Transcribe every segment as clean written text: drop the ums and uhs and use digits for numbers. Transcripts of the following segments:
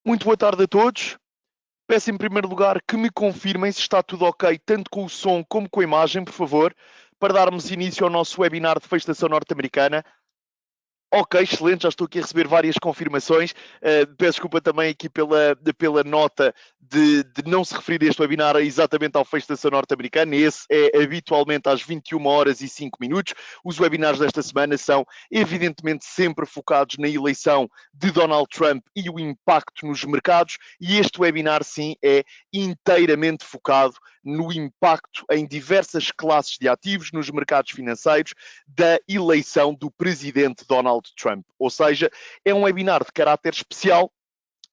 Muito boa tarde a todos. Peço em primeiro lugar que me confirmem se está tudo ok, tanto com o som como com a imagem, por favor, para darmos início ao nosso webinar de feestação norte-americana. Ok, excelente, já estou aqui a receber várias confirmações. Peço desculpa também aqui pela nota de não se referir este webinar exatamente ao fecho norte-americano. Esse é habitualmente às 21 horas e 5 minutos. Os webinars desta semana são evidentemente sempre focados na eleição de Donald Trump e o impacto nos mercados, e este webinar sim é inteiramente focado no impacto em diversas classes de ativos nos mercados financeiros da eleição do presidente Donald Trump. Ou seja, é um webinar de caráter especial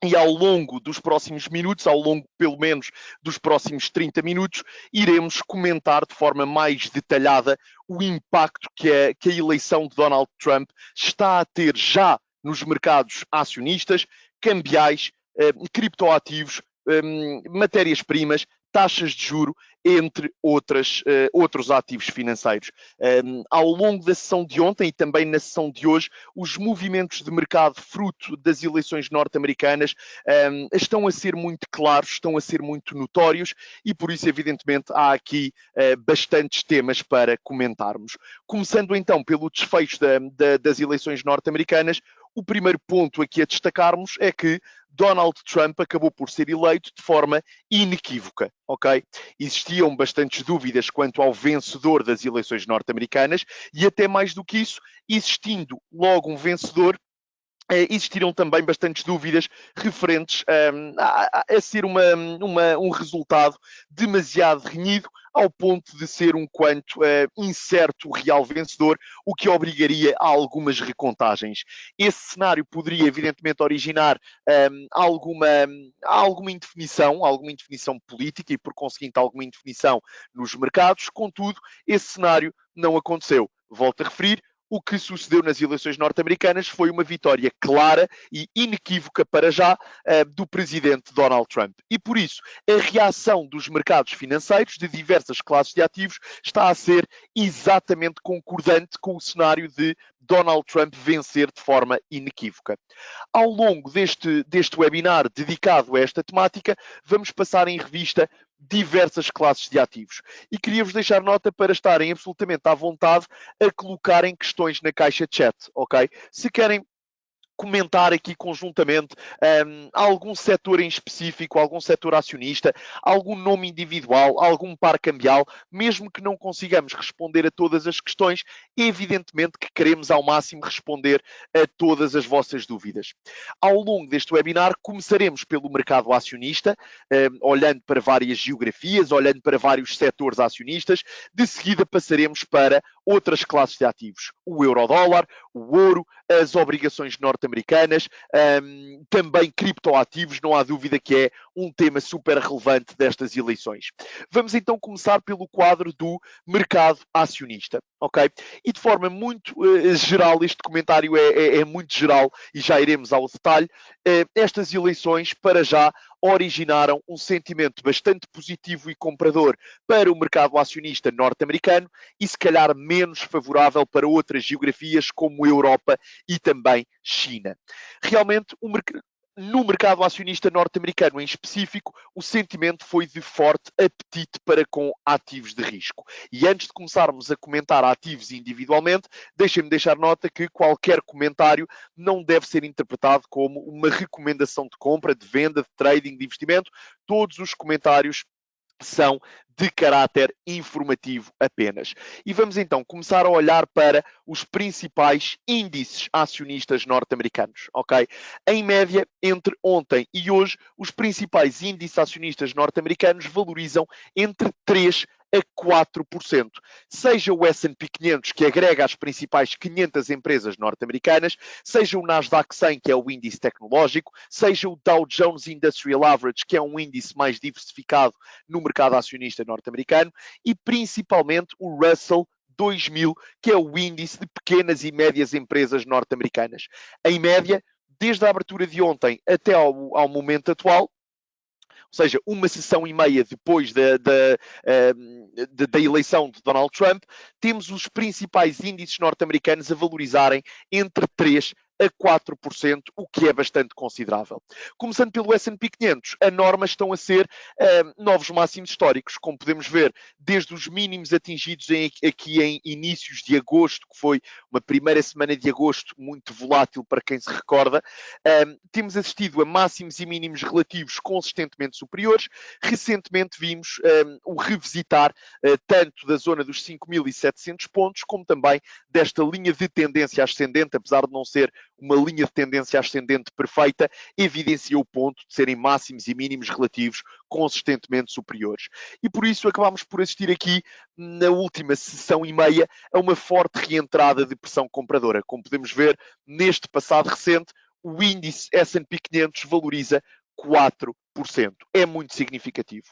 e ao longo dos próximos minutos, ao longo pelo menos dos próximos 30 minutos, iremos comentar de forma mais detalhada o impacto que a eleição de Donald Trump está a ter já nos mercados acionistas, cambiais, criptoativos, matérias-primas, taxas de juro, entre outros ativos financeiros. Ao longo da sessão de ontem e também na sessão de hoje, os movimentos de mercado fruto das eleições norte-americanas estão a ser muito claros, estão a ser muito notórios, e por isso, evidentemente, há aqui bastantes temas para comentarmos. Começando então pelo desfecho das eleições norte-americanas, o primeiro ponto aqui a destacarmos é que Donald Trump acabou por ser eleito de forma inequívoca, ok? Existiam bastantes dúvidas quanto ao vencedor das eleições norte-americanas e até mais do que isso, existindo logo um vencedor, existiram também bastantes dúvidas referentes a ser um resultado demasiado renhido, ao ponto de ser um quanto incerto o real vencedor, o que obrigaria a algumas recontagens. Esse cenário poderia, evidentemente, originar alguma indefinição política e, por conseguinte, alguma indefinição nos mercados. Contudo, esse cenário não aconteceu. Volto a referir, o que sucedeu nas eleições norte-americanas foi uma vitória clara e inequívoca para já do presidente Donald Trump. E por isso, a reação dos mercados financeiros de diversas classes de ativos está a ser exatamente concordante com o cenário de Donald Trump vencer de forma inequívoca. Ao longo deste webinar dedicado a esta temática, vamos passar em revista diversas classes de ativos. E queria-vos deixar nota para estarem absolutamente à vontade a colocarem questões na caixa de chat, ok? Se querem comentar aqui conjuntamente algum setor em específico, algum setor acionista, algum nome individual, algum par cambial, mesmo que não consigamos responder a todas as questões, evidentemente que queremos ao máximo responder a todas as vossas dúvidas. Ao longo deste webinar, começaremos pelo mercado acionista, olhando para várias geografias, olhando para vários setores acionistas, de seguida passaremos para outras classes de ativos, o euro-dólar, o ouro, as obrigações norte-americanas, também criptoativos, não há dúvida que é um tema super relevante destas eleições. Vamos então começar pelo quadro do mercado acionista, ok? E de forma muito geral, este comentário é muito geral e já iremos ao detalhe. Estas eleições, para já, originaram um sentimento bastante positivo e comprador para o mercado acionista norte-americano e se calhar menos favorável para outras geografias como Europa e também China. Realmente, no mercado acionista norte-americano em específico, o sentimento foi de forte apetite para com ativos de risco. E antes de começarmos a comentar ativos individualmente, deixem-me deixar nota que qualquer comentário não deve ser interpretado como uma recomendação de compra, de venda, de trading, de investimento. Todos os comentários são de caráter informativo apenas. E vamos então começar a olhar para os principais índices acionistas norte-americanos, ok? Em média, entre ontem e hoje, os principais índices acionistas norte-americanos valorizam entre 3 a 4%. Seja o S&P 500, que agrega as principais 500 empresas norte-americanas, seja o Nasdaq 100, que é o índice tecnológico, seja o Dow Jones Industrial Average, que é um índice mais diversificado no mercado acionista norte-americano, e principalmente o Russell 2000, que é o índice de pequenas e médias empresas norte-americanas. Em média, desde a abertura de ontem até ao momento atual, ou seja, uma sessão e meia depois da eleição de Donald Trump, temos os principais índices norte-americanos a valorizarem entre 3 a 4%, o que é bastante considerável. Começando pelo S&P 500, a norma estão a ser novos máximos históricos, como podemos ver, desde os mínimos atingidos aqui em inícios de agosto, que foi uma primeira semana de agosto muito volátil para quem se recorda, temos assistido a máximos e mínimos relativos consistentemente superiores. Recentemente vimos o revisitar tanto da zona dos 5.700 pontos, como também desta linha de tendência ascendente, apesar de não ser uma linha de tendência ascendente perfeita, evidencia o ponto de serem máximos e mínimos relativos consistentemente superiores. E por isso acabámos por assistir aqui, na última sessão e meia, a uma forte reentrada de pressão compradora. Como podemos ver, neste passado recente, o índice S&P 500 valoriza 4%. É muito significativo.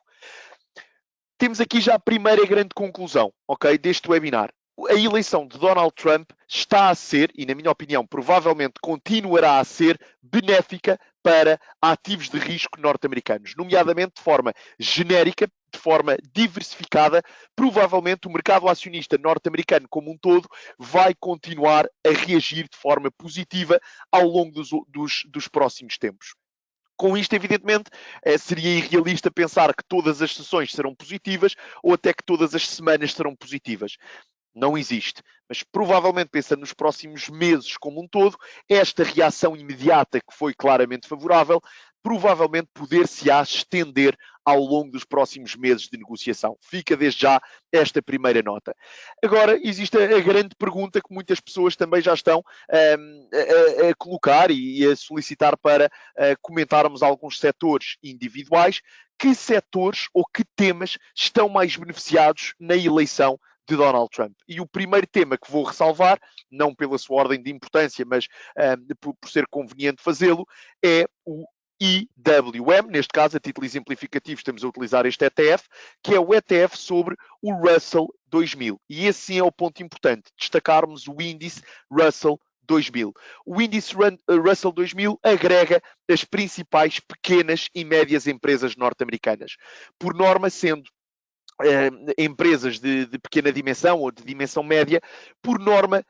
Temos aqui já a primeira grande conclusão, ok, deste webinar. A eleição de Donald Trump está a ser, e na minha opinião provavelmente continuará a ser, benéfica para ativos de risco norte-americanos, nomeadamente de forma genérica, de forma diversificada. Provavelmente o mercado acionista norte-americano como um todo vai continuar a reagir de forma positiva ao longo dos próximos tempos. Com isto, evidentemente, seria irrealista pensar que todas as sessões serão positivas ou até que todas as semanas serão positivas. Não existe. Mas provavelmente, pensando nos próximos meses como um todo, esta reação imediata, que foi claramente favorável, provavelmente poder-se-á estender ao longo dos próximos meses de negociação. Fica desde já esta primeira nota. Agora, existe a grande pergunta que muitas pessoas também já estão a colocar e a solicitar para comentarmos alguns setores individuais. Que setores ou que temas estão mais beneficiados na eleição de Donald Trump? E o primeiro tema que vou ressalvar, não pela sua ordem de importância, mas por ser conveniente fazê-lo, é o IWM, neste caso, a título exemplificativo, estamos a utilizar este ETF, que é o ETF sobre o Russell 2000. E esse sim é o ponto importante, destacarmos o índice Russell 2000. O índice Russell 2000 agrega as principais pequenas e médias empresas norte-americanas, por norma sendo empresas de pequena dimensão ou de dimensão média, por norma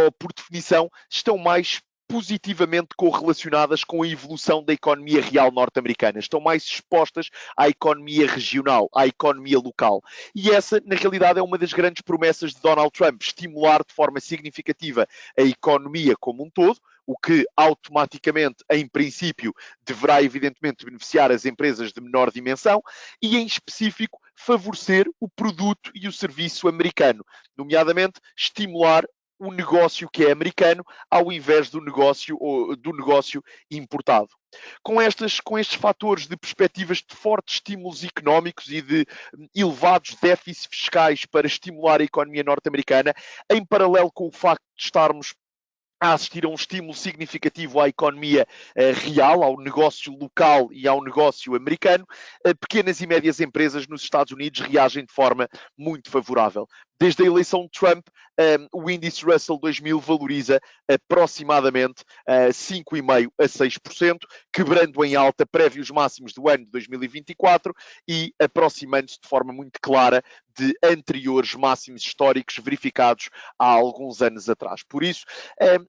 ou por definição, estão mais positivamente correlacionadas com a evolução da economia real norte-americana. Estão mais expostas à economia regional, à economia local. E essa, na realidade, é uma das grandes promessas de Donald Trump, estimular de forma significativa a economia como um todo, o que automaticamente, em princípio, deverá evidentemente beneficiar as empresas de menor dimensão e, em específico, favorecer o produto e o serviço americano, nomeadamente estimular o negócio que é americano ao invés do negócio importado. Com estes fatores de perspectivas de fortes estímulos económicos e de elevados déficits fiscais para estimular a economia norte-americana, em paralelo com o facto de estarmos a assistir a um estímulo significativo à economia real, ao negócio local e ao negócio americano, pequenas e médias empresas nos Estados Unidos reagem de forma muito favorável. Desde a eleição de Trump, o índice Russell 2000 valoriza aproximadamente 5,5% a 6%, quebrando em alta prévios máximos do ano de 2024 e aproximando-se de forma muito clara de anteriores máximos históricos verificados há alguns anos atrás. Por isso,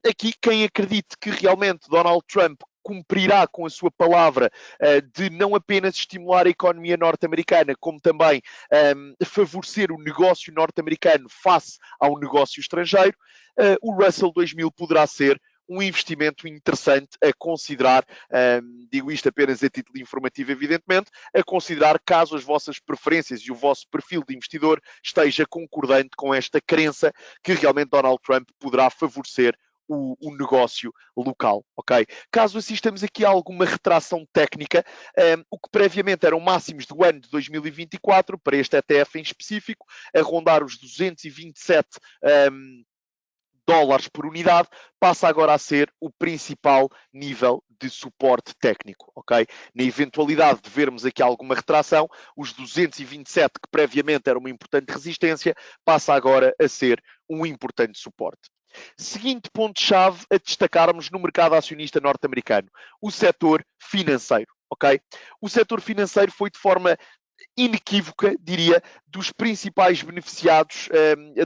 aqui quem acredite que realmente Donald Trump cumprirá com a sua palavra de não apenas estimular a economia norte-americana, como também favorecer o negócio norte-americano face ao negócio estrangeiro, o Russell 2000 poderá ser um investimento interessante a considerar, digo isto apenas a título informativo, evidentemente, a considerar caso as vossas preferências e o vosso perfil de investidor esteja concordante com esta crença que realmente Donald Trump poderá favorecer o negócio local, ok? Caso assistamos aqui a alguma retração técnica, o que previamente eram máximos do ano de 2024, para este ETF em específico, a rondar os 227 dólares por unidade, passa agora a ser o principal nível de suporte técnico, ok? Na eventualidade de vermos aqui alguma retração, os 227, que previamente era uma importante resistência, passa agora a ser um importante suporte. Seguinte ponto-chave a destacarmos no mercado acionista norte-americano, o setor financeiro, ok? O setor financeiro foi de forma inequívoca, diria, dos principais beneficiados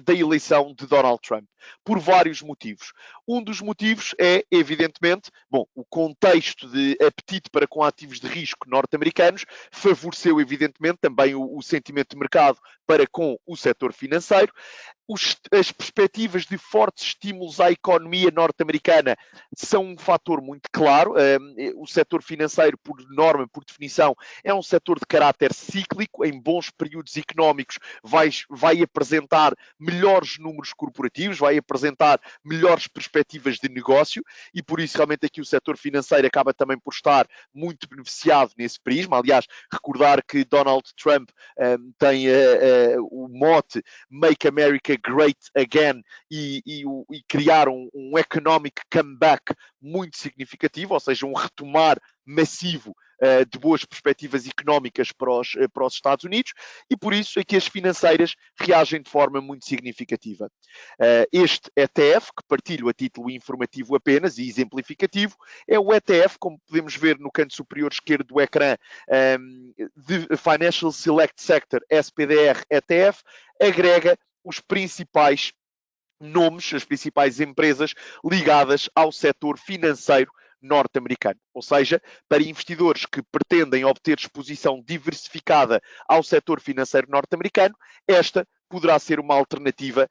da eleição de Donald Trump, por vários motivos. Um dos motivos é, evidentemente, bom, o contexto de apetite para com ativos de risco norte-americanos favoreceu, evidentemente, também o sentimento de mercado para com o setor financeiro. As perspectivas de fortes estímulos à economia norte-americana são um fator muito claro. O setor financeiro, por norma, por definição, é um setor de caráter cíclico. Em bons períodos económicos vai apresentar melhores números corporativos, vai apresentar melhores perspectivas de negócio e por isso realmente aqui o setor financeiro acaba também por estar muito beneficiado nesse prisma. Aliás, recordar que Donald Trump tem o mote Make America Great Again e criar um economic comeback muito significativo, ou seja, um retomar massivo de boas perspectivas económicas para os Estados Unidos e por isso é que as financeiras reagem de forma muito significativa. Este ETF, que partilho a título informativo apenas e exemplificativo, é o ETF, como podemos ver no canto superior esquerdo do ecrã, de Financial Select Sector SPDR ETF, agrega os principais nomes, as principais empresas ligadas ao setor financeiro norte-americano. Ou seja, para investidores que pretendem obter exposição diversificada ao setor financeiro norte-americano, esta poderá ser uma alternativa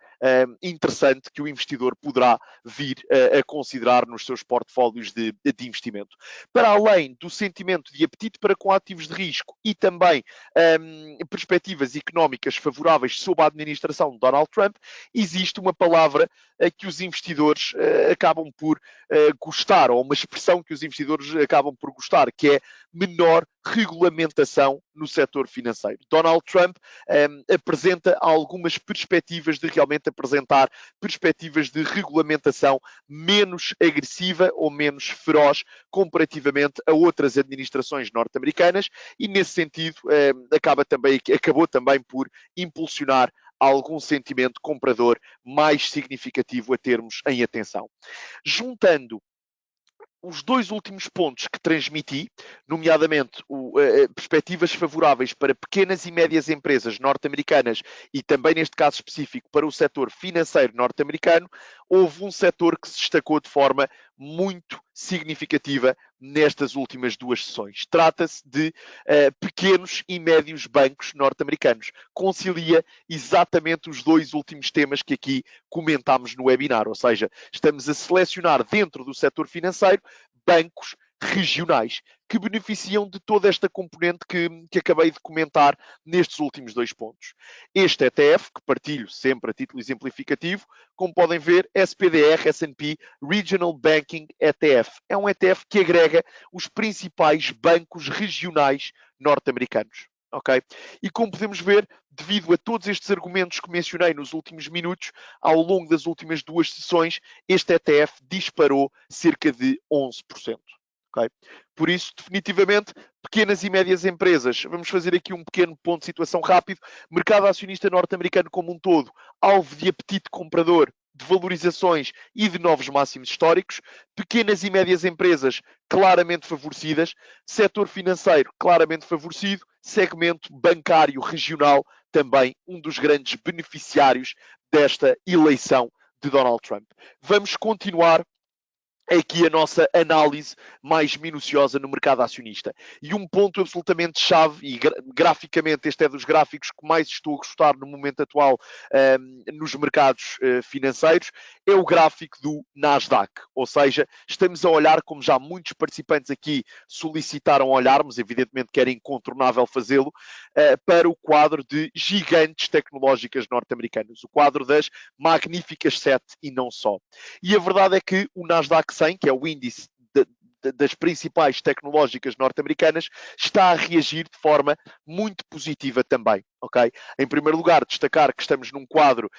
interessante que o investidor poderá vir a considerar nos seus portfólios de investimento. Para além do sentimento de apetite para com ativos de risco e também perspectivas económicas favoráveis sob a administração de Donald Trump, existe uma palavra que os investidores acabam por gostar, ou uma expressão que os investidores acabam por gostar, que é menor regulamentação no setor financeiro. Donald Trump apresenta algumas perspectivas de realmente apresentar perspectivas de regulamentação menos agressiva ou menos feroz comparativamente a outras administrações norte-americanas e nesse sentido acabou também por impulsionar algum sentimento comprador mais significativo a termos em atenção. Juntando os dois últimos pontos que transmiti, nomeadamente perspectivas favoráveis para pequenas e médias empresas norte-americanas e também, neste caso específico, para o setor financeiro norte-americano, houve um setor que se destacou de forma muito significativa nestas últimas duas sessões. Trata-se de pequenos e médios bancos norte-americanos. Concilia exatamente os dois últimos temas que aqui comentámos no webinar, ou seja, estamos a selecionar dentro do setor financeiro bancos regionais que beneficiam de toda esta componente que acabei de comentar nestes últimos dois pontos. Este ETF, que partilho sempre a título exemplificativo, como podem ver, SPDR S&P Regional Banking ETF. É um ETF que agrega os principais bancos regionais norte-americanos. Okay? E como podemos ver, devido a todos estes argumentos que mencionei nos últimos minutos, ao longo das últimas duas sessões, este ETF disparou cerca de 11%. Okay? Por isso, definitivamente, pequenas e médias empresas, vamos fazer aqui um pequeno ponto de situação rápido, mercado acionista norte-americano como um todo, alvo de apetite comprador, de valorizações e de novos máximos históricos, pequenas e médias empresas claramente favorecidas, setor financeiro claramente favorecido, segmento bancário regional também um dos grandes beneficiários desta eleição de Donald Trump. Vamos continuar aqui a nossa análise mais minuciosa no mercado acionista. E um ponto absolutamente chave, e graficamente este é dos gráficos que mais estou a gostar no momento atual nos mercados financeiros, é o gráfico do Nasdaq. Ou seja, estamos a olhar, como já muitos participantes aqui solicitaram olharmos, evidentemente que era incontornável fazê-lo, para o quadro de gigantes tecnológicas norte-americanas, o quadro das magníficas 7 e não só. E a verdade é que o Nasdaq 100, que é o índice das principais tecnológicas norte-americanas, está a reagir de forma muito positiva também. Okay? Em primeiro lugar, destacar que estamos num quadro,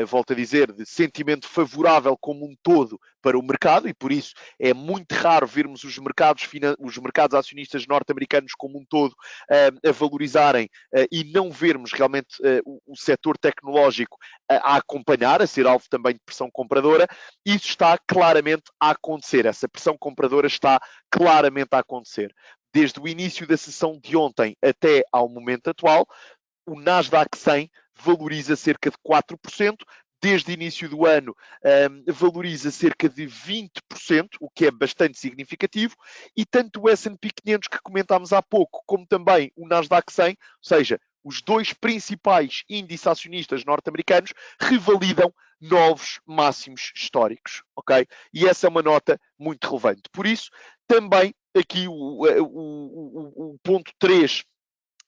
volto a dizer, de sentimento favorável como um todo para o mercado e por isso é muito raro vermos os mercados acionistas norte-americanos como um todo a valorizarem e não vermos realmente o setor tecnológico a acompanhar, a ser alvo também de pressão compradora. Isso está claramente a acontecer. Essa pressão compradora está claramente a acontecer. Desde o início da sessão de ontem até ao momento atual, o Nasdaq 100 valoriza cerca de 4%, desde o início do ano valoriza cerca de 20%, o que é bastante significativo, e tanto o S&P 500 que comentámos há pouco, como também o Nasdaq 100, ou seja, os dois principais índices acionistas norte-americanos, revalidam novos máximos históricos, ok? E essa é uma nota muito relevante. Por isso, também aqui o ponto 3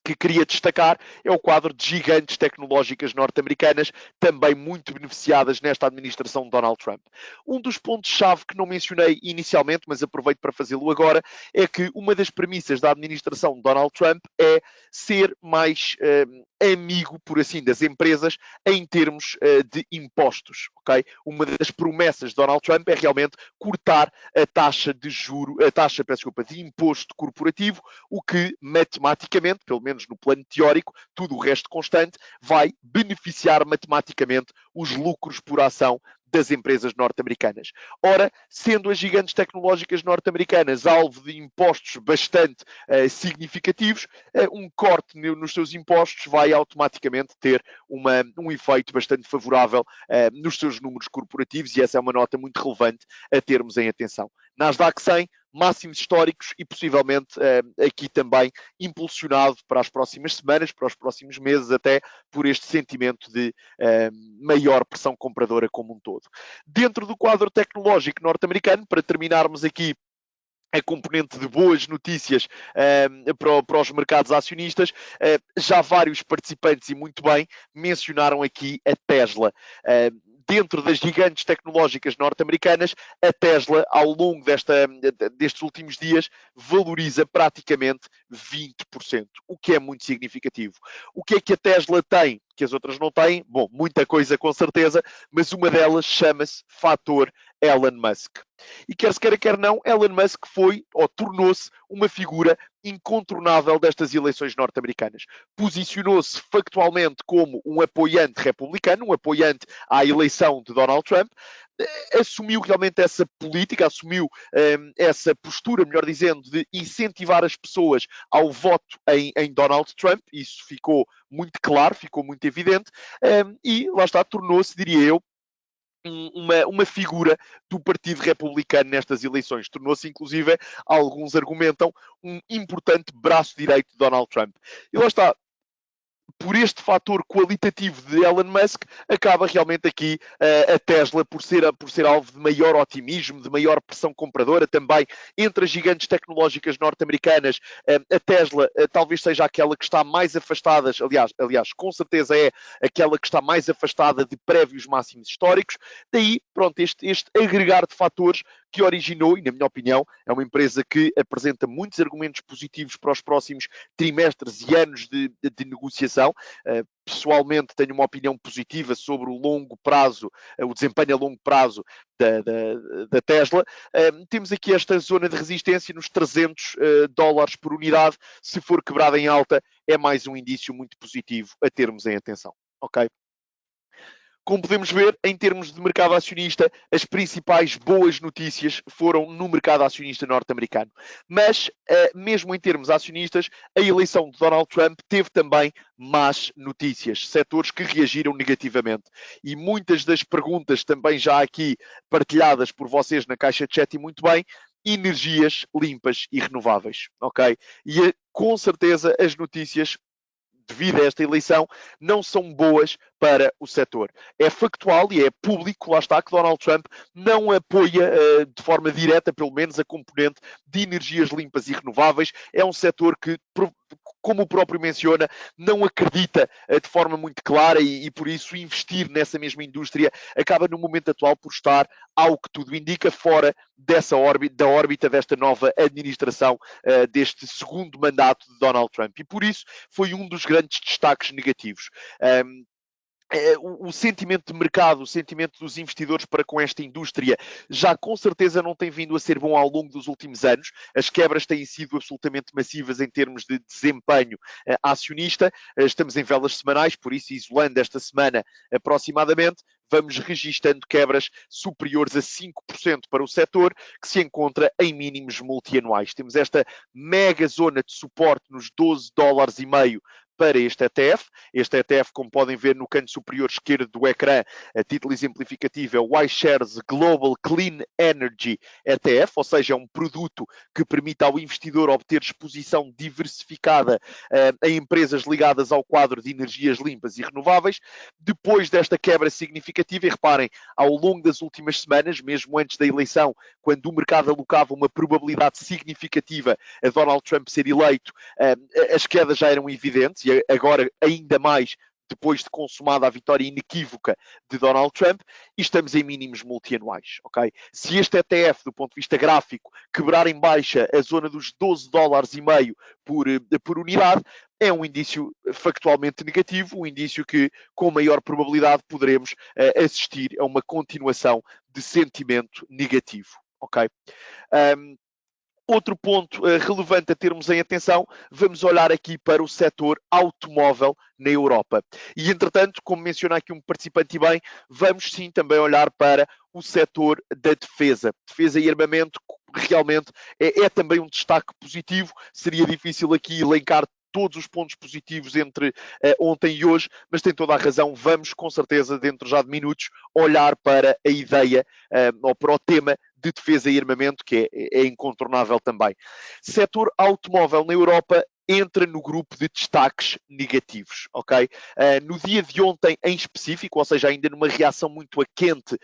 que queria destacar é o quadro de gigantes tecnológicas norte-americanas, também muito beneficiadas nesta administração de Donald Trump. Um dos pontos-chave que não mencionei inicialmente, mas aproveito para fazê-lo agora, é que uma das premissas da administração de Donald Trump é ser mais amigo, por assim, das empresas em termos de impostos, ok? Uma das promessas de Donald Trump é realmente cortar a taxa de juro, a taxa, peço desculpa, de imposto corporativo, o que matematicamente, pelo menos no plano teórico, tudo o resto constante, vai beneficiar matematicamente os lucros por ação das empresas norte-americanas. Ora, sendo as gigantes tecnológicas norte-americanas alvo de impostos bastante significativos, um corte nos seus impostos vai automaticamente ter um efeito bastante favorável nos seus números corporativos, e essa é uma nota muito relevante a termos em atenção. Nasdaq 100, máximos históricos e possivelmente aqui também impulsionado para as próximas semanas, para os próximos meses, até por este sentimento de maior pressão compradora como um todo. Dentro do quadro tecnológico norte-americano, para terminarmos aqui a componente de boas notícias para os mercados acionistas, já vários participantes, e muito bem, mencionaram aqui a Tesla. Dentro das gigantes tecnológicas norte-americanas, a Tesla, ao longo destes últimos dias, valoriza praticamente 20%, o que é muito significativo. O que é que a Tesla tem que as outras não têm? Bom, muita coisa com certeza, mas uma delas chama-se fator Elon Musk. E quer se queira, quer não, Elon Musk foi ou tornou-se uma figura incontornável destas eleições norte-americanas. Posicionou-se factualmente como um apoiante republicano, um apoiante à eleição de Donald Trump, assumiu realmente essa política, assumiu essa postura, melhor dizendo, de incentivar as pessoas ao voto em Donald Trump. Isso ficou muito claro, ficou muito evidente, e lá está, tornou-se, diria eu, uma figura do Partido Republicano nestas eleições. Tornou-se, inclusive, alguns argumentam, um importante braço direito de Donald Trump. E lá está, por este fator qualitativo de Elon Musk, acaba realmente aqui a Tesla por ser alvo de maior otimismo, de maior pressão compradora também entre as gigantes tecnológicas norte-americanas. A Tesla talvez seja aquela que está mais afastada, aliás, com certeza é aquela que está mais afastada de prévios máximos históricos. Daí, pronto, este agregar de fatores que originou, e na minha opinião, é uma empresa que apresenta muitos argumentos positivos para os próximos trimestres e anos de negociação. Pessoalmente tenho uma opinião positiva sobre o longo prazo, o desempenho a longo prazo da Tesla. Temos aqui esta zona de resistência nos 300 dólares por unidade. Se for quebrada em alta, é mais um indício muito positivo a termos em atenção. Ok? Como podemos ver, em termos de mercado acionista, as principais boas notícias foram no mercado acionista norte-americano. Mas, mesmo em termos acionistas, a eleição de Donald Trump teve também más notícias, setores que reagiram negativamente. E muitas das perguntas também já aqui partilhadas por vocês na caixa de chat, e muito bem, energias limpas e renováveis, ok? E com certeza as notícias devido a esta eleição, não são boas para o setor. É factual e é público, lá está, que Donald Trump não apoia de forma direta, pelo menos, a componente de energias limpas e renováveis. É um setor que, como o próprio menciona, não acredita de forma muito clara, e por isso investir nessa mesma indústria acaba no momento atual por estar, ao que tudo indica, fora da órbita desta nova administração, deste segundo mandato de Donald Trump. E por isso foi um dos grandes destaques negativos. O sentimento de mercado, o sentimento dos investidores para com esta indústria já com certeza não tem vindo a ser bom ao longo dos últimos anos. As quebras têm sido absolutamente massivas em termos de desempenho acionista. Estamos em velas semanais, por isso, isolando esta semana aproximadamente, vamos registando quebras superiores a 5% para o setor, que se encontra em mínimos multianuais. Temos esta mega zona de suporte nos 12 dólares e meio para este ETF. Este ETF, como podem ver no canto superior esquerdo do ecrã, a título exemplificativo é o iShares Global Clean Energy ETF, ou seja, é um produto que permite ao investidor obter exposição diversificada a empresas ligadas ao quadro de energias limpas e renováveis. Depois desta quebra significativa, e reparem, ao longo das últimas semanas, mesmo antes da eleição, quando o mercado alocava uma probabilidade significativa a Donald Trump ser eleito, as quedas já eram evidentes e agora ainda mais depois de consumada a vitória inequívoca de Donald Trump, e estamos em mínimos multianuais, ok? Se este ETF, do ponto de vista gráfico, quebrar em baixa a zona dos $12,5 por unidade, é um indício factualmente negativo, um indício que, com maior probabilidade, poderemos assistir a uma continuação de sentimento negativo, ok? Outro ponto relevante a termos em atenção, vamos olhar aqui para o setor automóvel na Europa. E, entretanto, como menciona aqui um participante bem, vamos sim também olhar para o setor da defesa. Defesa e armamento realmente é também um destaque positivo. Seria difícil aqui elencar todos os pontos positivos entre ontem e hoje, mas tem toda a razão. Vamos, com certeza, dentro já de minutos, olhar para a ideia ou para o tema de defesa e armamento, que é incontornável também. Setor automóvel na Europa entra no grupo de destaques negativos, ok? No dia de ontem em específico, ou seja, ainda numa reação muito a quente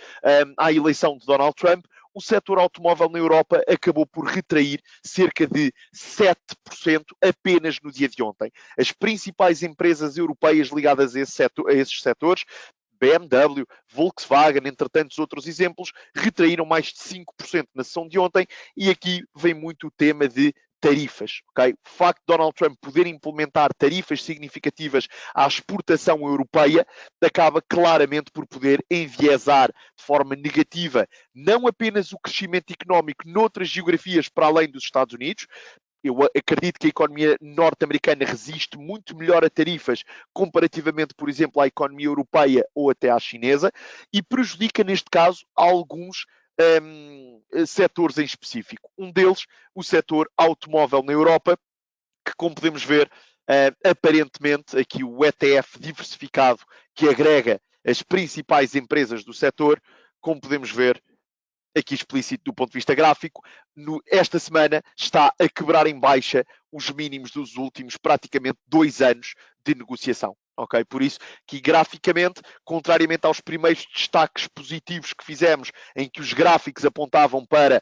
à eleição de Donald Trump, o setor automóvel na Europa acabou por retrair cerca de 7% apenas no dia de ontem. As principais empresas europeias ligadas a esses setores, BMW, Volkswagen, entre tantos outros exemplos, retraíram mais de 5% na sessão de ontem, e aqui vem muito o tema de tarifas, ok? O facto de Donald Trump poder implementar tarifas significativas à exportação europeia acaba claramente por poder enviesar de forma negativa não apenas o crescimento económico noutras geografias para além dos Estados Unidos. Eu acredito que a economia norte-americana resiste muito melhor a tarifas comparativamente, por exemplo, à economia europeia ou até à chinesa, e prejudica, neste caso, alguns setores em específico. Um deles, o setor automóvel na Europa, que, como podemos ver, aparentemente, aqui o ETF diversificado que agrega as principais empresas do setor, como podemos ver, aqui explícito do ponto de vista gráfico, esta semana está a quebrar em baixa os mínimos dos últimos praticamente 2 anos de negociação. Ok? Por isso que graficamente, contrariamente aos primeiros destaques positivos que fizemos, em que os gráficos apontavam para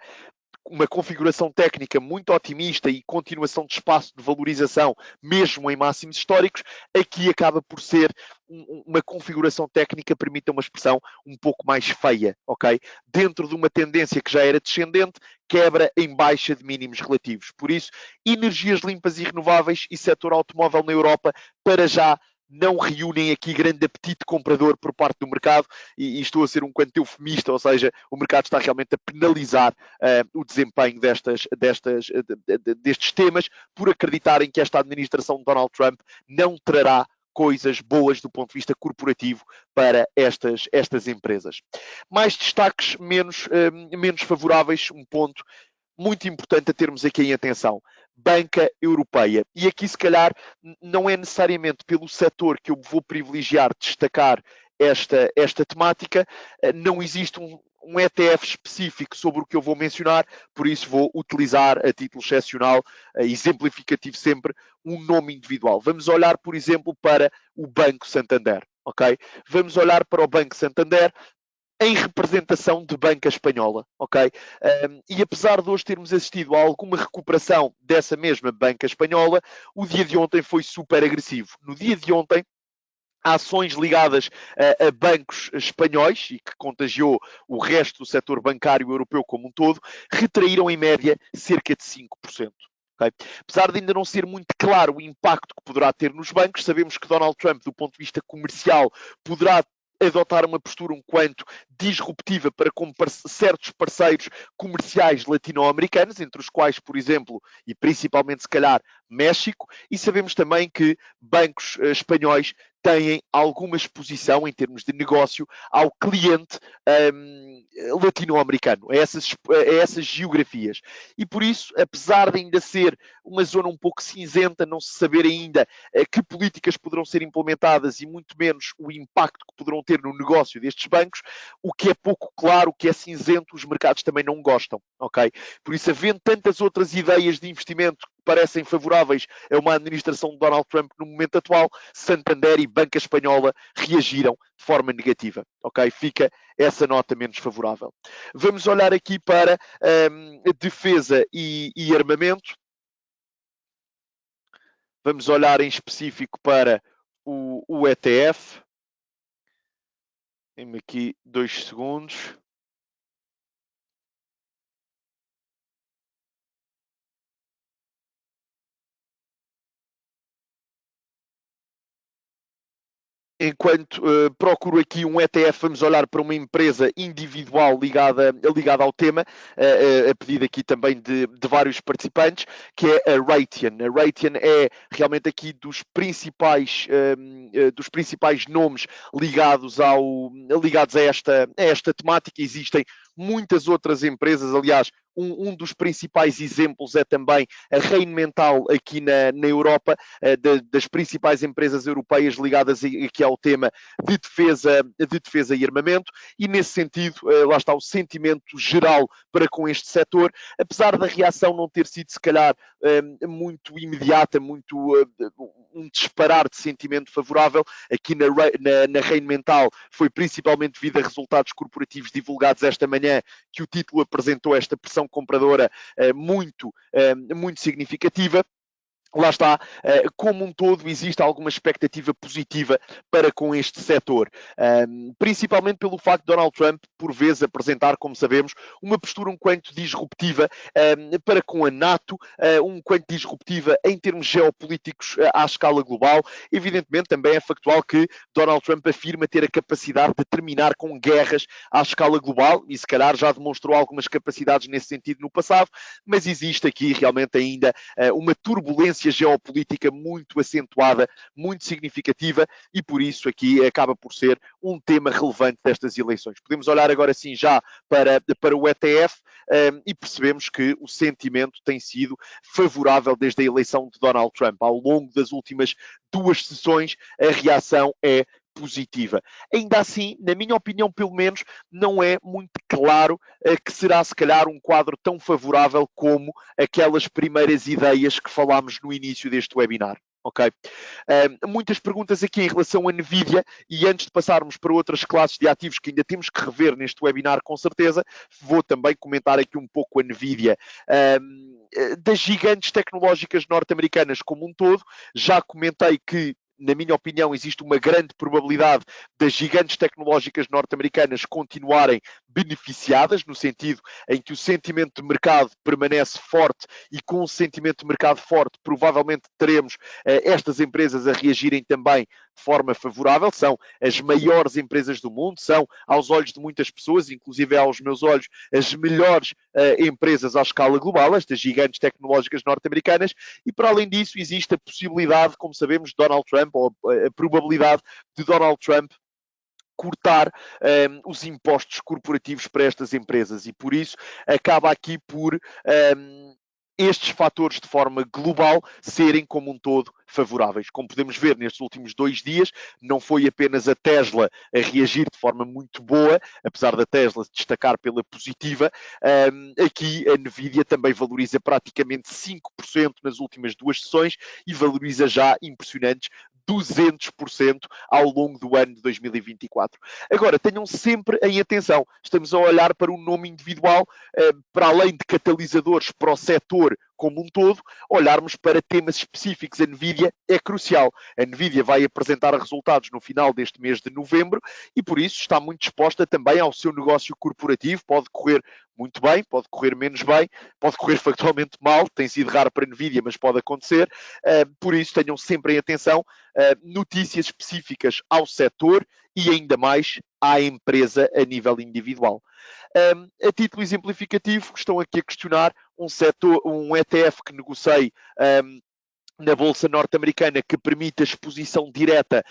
uma configuração técnica muito otimista e continuação de espaço de valorização, mesmo em máximos históricos, aqui acaba por ser uma configuração técnica, permita uma expressão, um pouco mais feia, ok? Dentro de uma tendência que já era descendente, quebra em baixa de mínimos relativos. Por isso, energias limpas e renováveis e setor automóvel na Europa, para já, não reúnem aqui grande apetite comprador por parte do mercado, e estou a ser um quanto eufemista, ou seja, o mercado está realmente a penalizar o desempenho destes temas, por acreditarem que esta administração de Donald Trump não trará coisas boas do ponto de vista corporativo para estas empresas. Mais destaques menos favoráveis, um ponto muito importante a termos aqui em atenção: banca europeia. E aqui, se calhar, não é necessariamente pelo setor que eu vou privilegiar destacar esta temática, não existe um ETF específico sobre o que eu vou mencionar, por isso vou utilizar a título excepcional, exemplificativo sempre, um nome individual. Vamos olhar, por exemplo, para o Banco Santander, ok? Vamos olhar para o Banco Santander em representação de banca espanhola, ok? E apesar de hoje termos assistido a alguma recuperação dessa mesma banca espanhola, o dia de ontem foi super agressivo. No dia de ontem, ações ligadas a bancos espanhóis, e que contagiou o resto do setor bancário europeu como um todo, retraíram em média cerca de 5%. Okay? Apesar de ainda não ser muito claro o impacto que poderá ter nos bancos, sabemos que Donald Trump, do ponto de vista comercial, poderá adotar uma postura um quanto disruptiva para com certos parceiros comerciais latino-americanos, entre os quais, por exemplo, e principalmente se calhar México, e sabemos também que bancos espanhóis têm alguma exposição em termos de negócio ao cliente latino-americano, a essas geografias. E por isso, apesar de ainda ser uma zona um pouco cinzenta, não se saber ainda que políticas poderão ser implementadas e muito menos o impacto que poderão ter no negócio destes bancos, o que é pouco claro, o que é cinzento, os mercados também não gostam, ok? Por isso, havendo tantas outras ideias de investimento que parecem favoráveis a uma administração de Donald Trump no momento atual, Santander e Banca Espanhola reagiram de forma negativa, ok? Fica essa nota menos favorável. Vamos olhar aqui para defesa e armamento. Vamos olhar em específico para o ETF. Tem aqui 2 segundos. Enquanto procuro aqui um ETF, vamos olhar para uma empresa individual ligada ao tema, a pedido aqui também de vários participantes, que é a Raytheon. A Raytheon é realmente aqui dos principais nomes ligados a esta temática. Existem muitas outras empresas, aliás, um dos principais exemplos é também a Rheinmetall aqui na Europa, das principais empresas europeias ligadas aqui ao tema de defesa e armamento, e nesse sentido, lá está o sentimento geral para com este setor, apesar da reação não ter sido, se calhar, muito imediata, um disparar de sentimento favorável, aqui na Rheinmetall foi principalmente devido a resultados corporativos divulgados esta manhã, que o título apresentou esta pressão compradora muito significativa. Lá está, como um todo, existe alguma expectativa positiva para com este setor, principalmente pelo facto de Donald Trump, por vezes, apresentar, como sabemos, uma postura um quanto disruptiva para com a NATO, um quanto disruptiva em termos geopolíticos à escala global. Evidentemente, também é factual que Donald Trump afirma ter a capacidade de terminar com guerras à escala global, e se calhar já demonstrou algumas capacidades nesse sentido no passado, mas existe aqui realmente ainda uma turbulência geopolítica muito acentuada, muito significativa, e por isso aqui acaba por ser um tema relevante destas eleições. Podemos olhar agora sim já para o ETF e percebemos que o sentimento tem sido favorável desde a eleição de Donald Trump. Ao longo das últimas 2 sessões, a reação é positiva. Ainda assim, na minha opinião, pelo menos, não é muito claro que será, se calhar, um quadro tão favorável como aquelas primeiras ideias que falámos no início deste webinar. Ok? Muitas perguntas aqui em relação à Nvidia, e antes de passarmos para outras classes de ativos que ainda temos que rever neste webinar, com certeza, vou também comentar aqui um pouco a Nvidia. Das gigantes tecnológicas norte-americanas como um todo, já comentei que, na minha opinião, existe uma grande probabilidade das gigantes tecnológicas norte-americanas continuarem beneficiadas, no sentido em que o sentimento de mercado permanece forte, e com o sentimento de mercado forte, provavelmente teremos estas empresas a reagirem também de forma favorável. São as maiores empresas do mundo, são, aos olhos de muitas pessoas, inclusive aos meus olhos, as melhores empresas à escala global, estas gigantes tecnológicas norte-americanas, e para além disso existe a possibilidade, como sabemos, de Donald Trump, ou a probabilidade de Donald Trump cortar os impostos corporativos para estas empresas, e por isso acaba aqui por estes fatores de forma global serem como um todo favoráveis. Como podemos ver nestes últimos 2 dias, não foi apenas a Tesla a reagir de forma muito boa, apesar da Tesla se destacar pela positiva, aqui a Nvidia também valoriza praticamente 5% nas últimas 2 sessões e valoriza já impressionantes 200% ao longo do ano de 2024. Agora, tenham sempre em atenção, estamos a olhar para um nome individual, para além de catalisadores para o setor como um todo, olharmos para temas específicos. A Nvidia é crucial. A Nvidia vai apresentar resultados no final deste mês de novembro e, por isso, está muito disposta também ao seu negócio corporativo. Pode correr muito bem, pode correr menos bem, pode correr factualmente mal, tem sido raro para a Nvidia, mas pode acontecer. Por isso, tenham sempre em atenção notícias específicas ao setor e ainda mais à empresa a nível individual. A título exemplificativo, estão aqui a questionar um ETF que negocie na Bolsa Norte-Americana que permite a exposição direta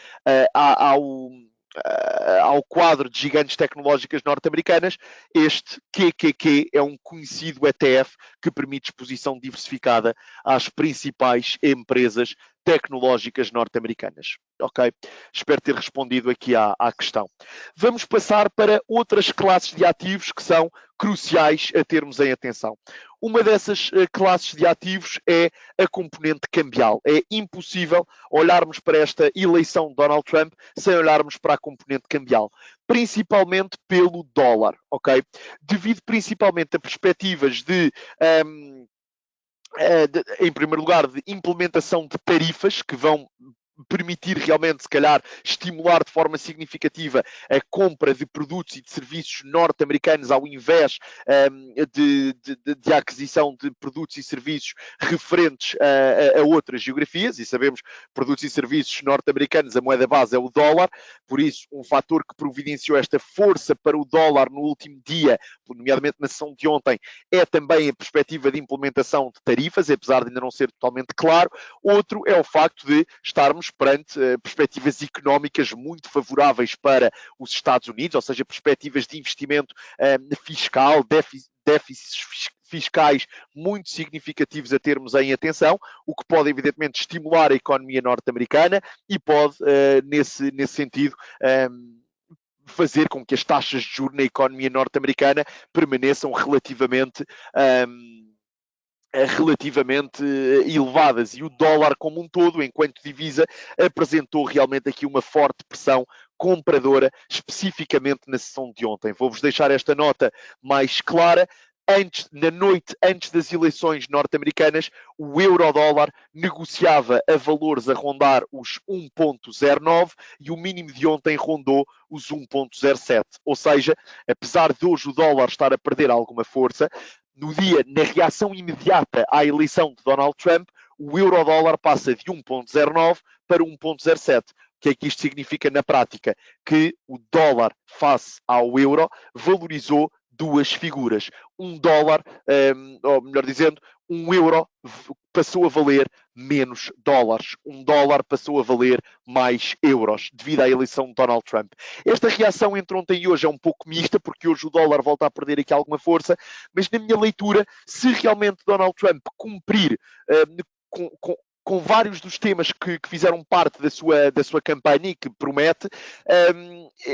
ao quadro de gigantes tecnológicas norte-americanas. Este QQQ é um conhecido ETF que permite exposição diversificada às principais empresas tecnológicas norte-americanas. Ok? Espero ter respondido aqui à questão. Vamos passar para outras classes de ativos que são cruciais a termos em atenção. Uma dessas classes de ativos é a componente cambial. É impossível olharmos para esta eleição de Donald Trump sem olharmos para a componente cambial, principalmente pelo dólar, ok? Devido principalmente a perspectivas em primeiro lugar, de implementação de tarifas que vão permitir realmente, se calhar, estimular de forma significativa a compra de produtos e de serviços norte-americanos ao invés de aquisição de produtos e serviços referentes a outras geografias, e sabemos produtos e serviços norte-americanos, a moeda base é o dólar, por isso um fator que providenciou esta força para o dólar no último dia, nomeadamente na sessão de ontem, é também a perspectiva de implementação de tarifas, apesar de ainda não ser totalmente claro. Outro é o facto de estarmos perante perspectivas económicas muito favoráveis para os Estados Unidos, ou seja, perspectivas de investimento fiscal, déficits fiscais muito significativos a termos em atenção, o que pode evidentemente estimular a economia norte-americana e pode, nesse sentido, fazer com que as taxas de juros na economia norte-americana permaneçam relativamente elevadas, e o dólar como um todo, enquanto divisa, apresentou realmente aqui uma forte pressão compradora, especificamente na sessão de ontem. Vou-vos deixar esta nota mais clara. Na noite antes das eleições norte-americanas, o euro-dólar negociava a valores a rondar os 1,09 e o mínimo de ontem rondou os 1,07. Ou seja, apesar de hoje o dólar estar a perder alguma força, na reação imediata à eleição de Donald Trump, o euro-dólar passa de 1,09 para 1,07. O que é que isto significa na prática? Que o dólar face ao euro valorizou duas figuras. Um dólar, ou melhor dizendo, um euro passou a valer menos dólares. Um dólar passou a valer mais euros, devido à eleição de Donald Trump. Esta reação entre ontem e hoje é um pouco mista, porque hoje o dólar volta a perder aqui alguma força, mas na minha leitura, se realmente Donald Trump cumprir com vários dos temas que fizeram parte da sua campanha e que promete,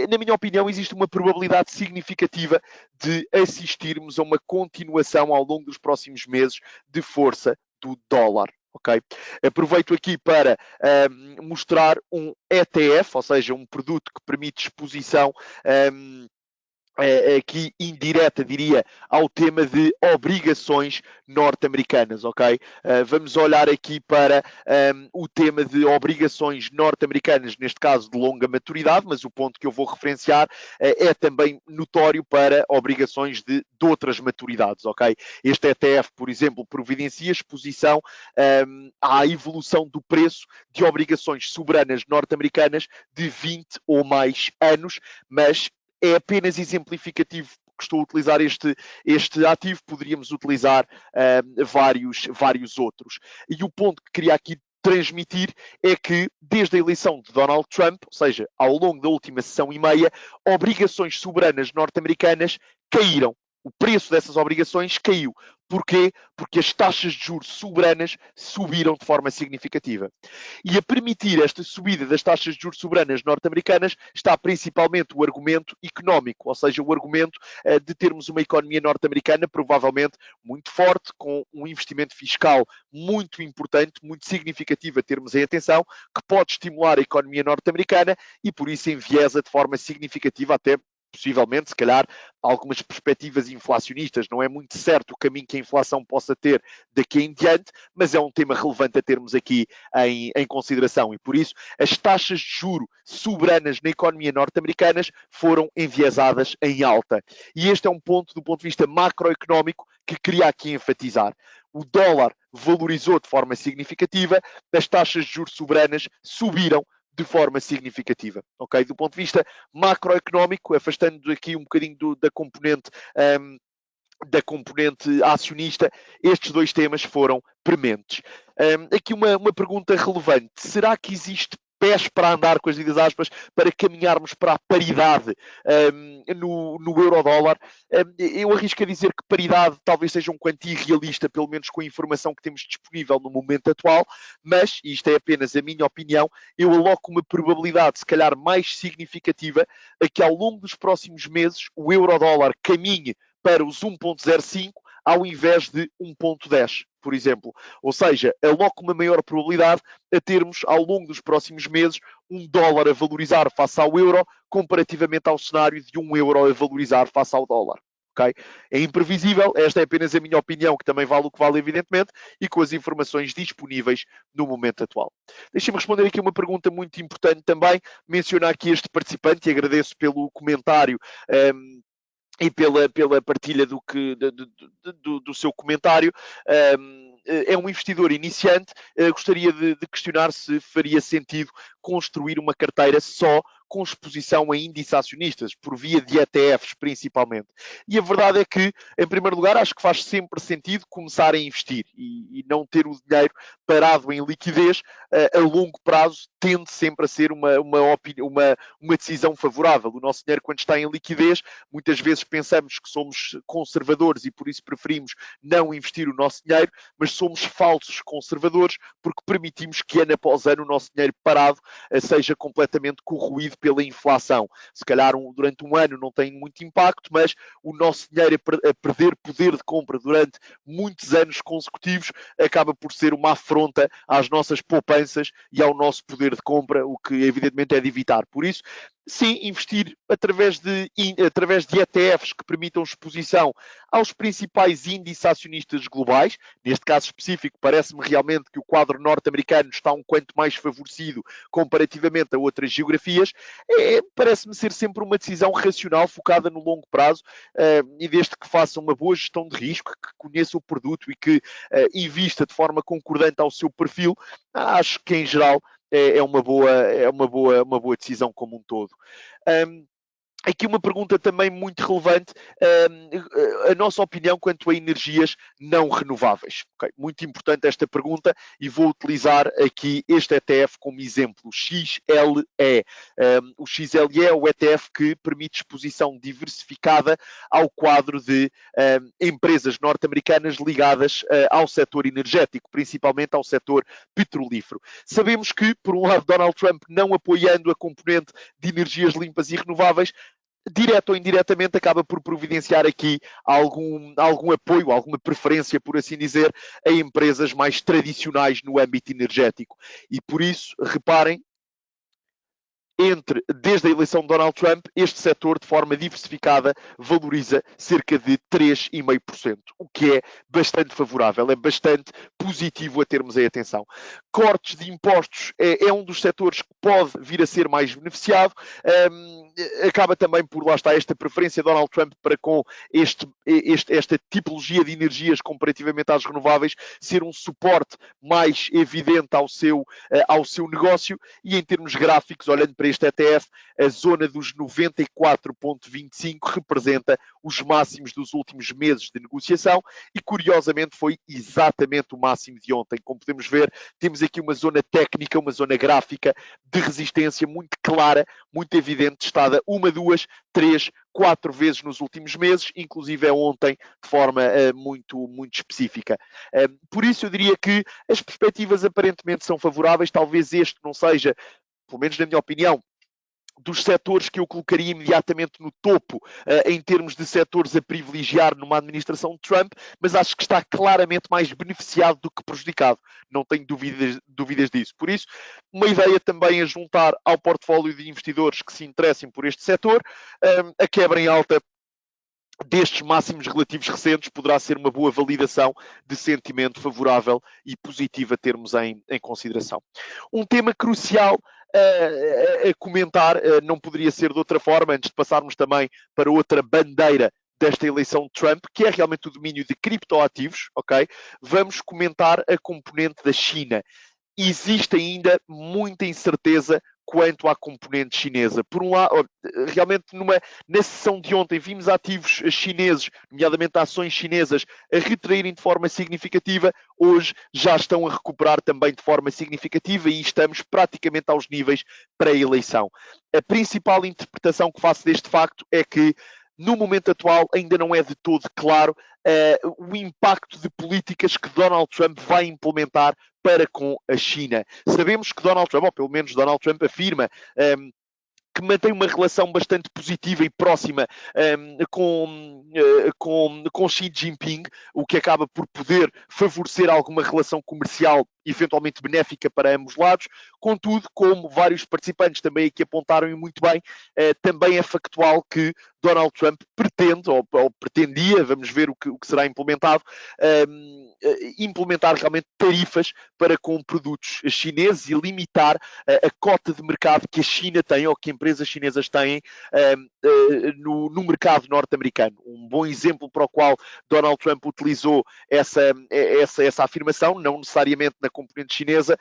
na minha opinião, existe uma probabilidade significativa de assistirmos a uma continuação ao longo dos próximos meses de força do dólar. Okay? Aproveito aqui para mostrar um ETF, ou seja, um produto que permite exposição aqui indireta, diria, ao tema de obrigações norte-americanas, ok? Vamos olhar aqui para o tema de obrigações norte-americanas, neste caso de longa maturidade, mas o ponto que eu vou referenciar é também notório para obrigações de outras maturidades, ok? Este ETF, por exemplo, providencia exposição à evolução do preço de obrigações soberanas norte-americanas de 20 ou mais anos, mas é apenas exemplificativo que estou a utilizar este ativo, poderíamos utilizar vários outros. E o ponto que queria aqui transmitir é que, desde a eleição de Donald Trump, ou seja, ao longo da última sessão e meia, obrigações soberanas norte-americanas caíram. O preço dessas obrigações caiu. Porquê? Porque as taxas de juros soberanas subiram de forma significativa. E a permitir esta subida das taxas de juros soberanas norte-americanas está principalmente o argumento económico, ou seja, o argumento de termos uma economia norte-americana provavelmente muito forte, com um investimento fiscal muito importante, muito significativo a termos em atenção, que pode estimular a economia norte-americana e por isso enviesa de forma significativa até possivelmente, se calhar, algumas perspectivas inflacionistas. Não é muito certo o caminho que a inflação possa ter daqui em diante, mas é um tema relevante a termos aqui em consideração. E por isso, as taxas de juro soberanas na economia norte-americanas foram enviesadas em alta. E este é um ponto, do ponto de vista macroeconómico, que queria aqui enfatizar. O dólar valorizou de forma significativa, as taxas de juros soberanas subiram de forma significativa, ok? Do ponto de vista macroeconómico, afastando aqui um bocadinho da componente acionista, estes dois temas foram prementes. Aqui uma pergunta relevante. Será que existe pés para andar, com as devidas aspas, para caminharmos para a paridade no euro-dólar? Eu arrisco a dizer que paridade talvez seja um quanto irrealista, pelo menos com a informação que temos disponível no momento atual, mas, e isto é apenas a minha opinião, eu aloco uma probabilidade, se calhar mais significativa, a que ao longo dos próximos meses o euro-dólar caminhe para os 1.05 ao invés de 1.10, por exemplo. Ou seja, aloco uma maior probabilidade a termos, ao longo dos próximos meses, um dólar a valorizar face ao euro, comparativamente ao cenário de um euro a valorizar face ao dólar. Okay? É imprevisível, esta é apenas a minha opinião, que também vale o que vale, evidentemente, e com as informações disponíveis no momento atual. Deixem-me responder aqui uma pergunta muito importante também, mencionar aqui este participante, e agradeço pelo comentário e pela partilha do seu comentário. É um investidor iniciante. Gostaria de questionar se faria sentido construir uma carteira só com exposição a índices acionistas, por via de ETFs principalmente. E a verdade é que, em primeiro lugar, acho que faz sempre sentido começar a investir e não ter o dinheiro parado em liquidez a longo prazo tende sempre a ser uma decisão favorável. O nosso dinheiro, quando está em liquidez, muitas vezes pensamos que somos conservadores e por isso preferimos não investir o nosso dinheiro, mas somos falsos conservadores porque permitimos que ano após ano o nosso dinheiro parado seja completamente corroído pela inflação. Se calhar durante um ano não tem muito impacto, mas o nosso dinheiro a perder poder de compra durante muitos anos consecutivos acaba por ser uma afronta às nossas poupanças e ao nosso poder de compra, o que evidentemente é de evitar. Por isso, sim, investir através de ETFs que permitam exposição aos principais índices acionistas globais. Neste caso específico, parece-me realmente que o quadro norte-americano está um quanto mais favorecido comparativamente a outras geografias. Parece-me ser sempre uma decisão racional, focada no longo prazo, e desde que faça uma boa gestão de risco, que conheça o produto e que invista de forma concordante ao seu perfil, acho que em geral é uma boa decisão como um todo. Aqui uma pergunta também muito relevante, a nossa opinião quanto a energias não renováveis. Okay? Muito importante esta pergunta e vou utilizar aqui este ETF como exemplo, o XLE. O XLE é o ETF que permite exposição diversificada ao quadro de empresas norte-americanas ligadas ao setor energético, principalmente ao setor petrolífero. Sabemos que, por um lado, Donald Trump não apoiando a componente de energias limpas e renováveis, direto ou indiretamente acaba por providenciar aqui algum apoio, alguma preferência, por assim dizer, a empresas mais tradicionais no âmbito energético. E por isso, reparem, desde a eleição de Donald Trump, este setor, de forma diversificada, valoriza cerca de 3,5%, o que é bastante favorável, é bastante positivo a termos em atenção. Cortes de impostos é um dos setores que pode vir a ser mais beneficiado. Acaba também por, lá está, esta preferência de Donald Trump para com esta tipologia de energias comparativamente às renováveis ser um suporte mais evidente ao seu negócio. E em termos gráficos, olhando para este ETF, a zona dos 94,25 representa os máximos dos últimos meses de negociação e, curiosamente, foi exatamente o máximo de ontem. Como podemos ver, temos aqui uma zona técnica, uma zona gráfica de resistência muito clara, muito evidente, testada 1, 2, 3, 4 vezes nos últimos meses, inclusive ontem, de forma muito específica. Por isso, eu diria que as perspectivas aparentemente são favoráveis. Talvez este não seja, pelo menos na minha opinião, dos setores que eu colocaria imediatamente no topo em termos de setores a privilegiar numa administração de Trump, mas acho que está claramente mais beneficiado do que prejudicado. Não tenho dúvidas disso. Por isso, uma ideia também a juntar ao portfólio de investidores que se interessem por este setor, a quebra em alta destes máximos relativos recentes poderá ser uma boa validação de sentimento favorável e positivo a termos em consideração. Um tema crucial a comentar, não poderia ser de outra forma, antes de passarmos também para outra bandeira desta eleição de Trump, que é realmente o domínio de criptoativos, ok? Vamos comentar a componente da China. Existe ainda muita incerteza quanto à componente chinesa. Por um lado, realmente na sessão de ontem vimos ativos chineses, nomeadamente ações chinesas, a retraírem de forma significativa. Hoje já estão a recuperar também de forma significativa e estamos praticamente aos níveis pré-eleição. A principal interpretação que faço deste facto é que no momento atual ainda não é de todo claro o impacto de políticas que Donald Trump vai implementar para com a China. Sabemos que Donald Trump, ou pelo menos Donald Trump afirma, que mantém uma relação bastante positiva e próxima com Xi Jinping, o que acaba por poder favorecer alguma relação comercial eventualmente benéfica para ambos lados. Contudo, como vários participantes também aqui apontaram e muito bem, também é factual que Donald Trump pretende, ou pretendia, vamos ver o que será implementado, implementar realmente tarifas para com produtos chineses e limitar a cota de mercado que a China tem, ou que empresas chinesas têm no mercado norte-americano. Um bom exemplo para o qual Donald Trump utilizou essa afirmação, não necessariamente na componente chinesa,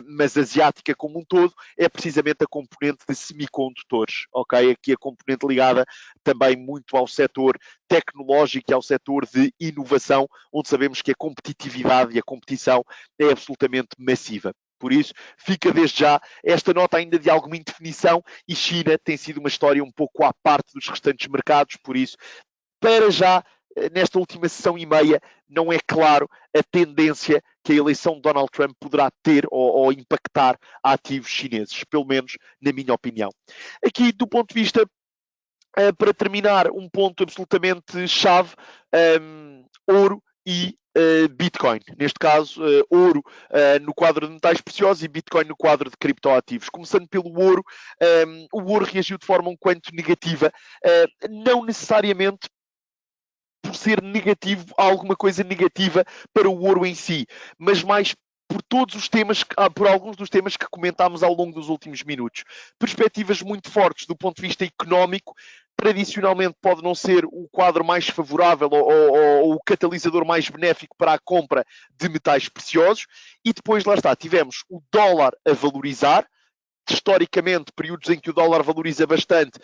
mas asiática como um todo, é precisamente a componente de semicondutores, ok? Aqui a componente ligada também muito ao setor tecnológico e ao setor de inovação, onde sabemos que a competitividade e a competição é absolutamente massiva. Por isso, fica desde já esta nota ainda de alguma indefinição, e China tem sido uma história um pouco à parte dos restantes mercados, por isso, para já, nesta última sessão e meia, não é claro a tendência que a eleição de Donald Trump poderá ter ou impactar ativos chineses, pelo menos na minha opinião. Aqui, do ponto de vista, para terminar, um ponto absolutamente chave, ouro e Bitcoin. Neste caso, ouro no quadro de metais preciosos e Bitcoin no quadro de criptoativos. Começando pelo ouro, o ouro reagiu de forma um quanto negativa, não necessariamente por ser negativo, alguma coisa negativa para o ouro em si, mas mais por todos os temas, por alguns dos temas que comentámos ao longo dos últimos minutos. Perspectivas muito fortes do ponto de vista económico, tradicionalmente pode não ser o quadro mais favorável ou o catalisador mais benéfico para a compra de metais preciosos, e depois, lá está, tivemos o dólar a valorizar. Historicamente, períodos em que o dólar valoriza bastante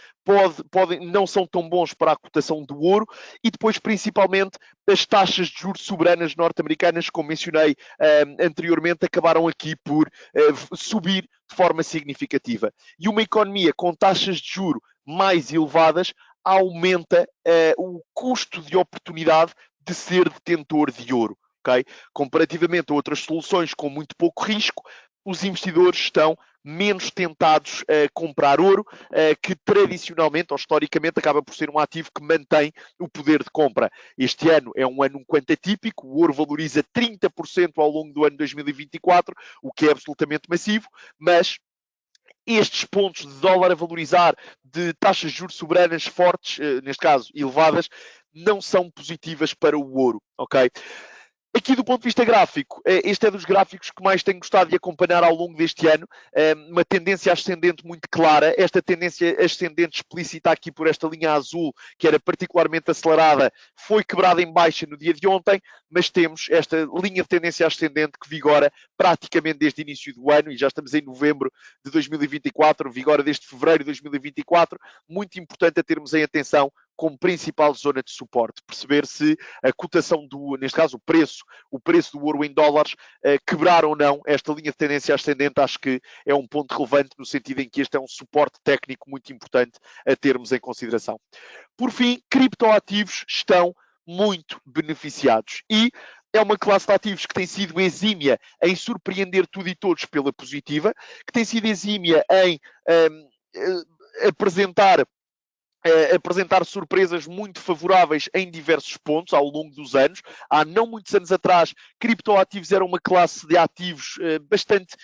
não são tão bons para a cotação do ouro, e depois, principalmente, as taxas de juros soberanas norte-americanas, como mencionei anteriormente, acabaram aqui por subir de forma significativa. E uma economia com taxas de juros mais elevadas aumenta o custo de oportunidade de ser detentor de ouro. Okay? Comparativamente a outras soluções com muito pouco risco, os investidores estão menos tentados a comprar ouro, que tradicionalmente ou historicamente acaba por ser um ativo que mantém o poder de compra. Este ano é um ano um quanto atípico, o ouro valoriza 30% ao longo do ano 2024, o que é absolutamente massivo, mas estes pontos de dólar a valorizar, de taxas de juros soberanas fortes, neste caso elevadas, não são positivas para o ouro, ok? Aqui do ponto de vista gráfico, este é dos gráficos que mais tenho gostado de acompanhar ao longo deste ano, uma tendência ascendente muito clara. Esta tendência ascendente explícita aqui por esta linha azul, que era particularmente acelerada, foi quebrada em baixa no dia de ontem, mas temos esta linha de tendência ascendente que vigora praticamente desde o início do ano, e já estamos em novembro de 2024, vigora desde fevereiro de 2024, muito importante a termos em atenção como principal zona de suporte, perceber se a cotação neste caso o preço do ouro em dólares, quebrar ou não esta linha de tendência ascendente. Acho que é um ponto relevante no sentido em que este é um suporte técnico muito importante a termos em consideração. Por fim, criptoativos estão muito beneficiados e é uma classe de ativos que tem sido exímia em surpreender tudo e todos pela positiva, que tem sido exímia em apresentar surpresas muito favoráveis em diversos pontos ao longo dos anos. Há não muitos anos atrás, criptoativos era uma classe de ativos bastante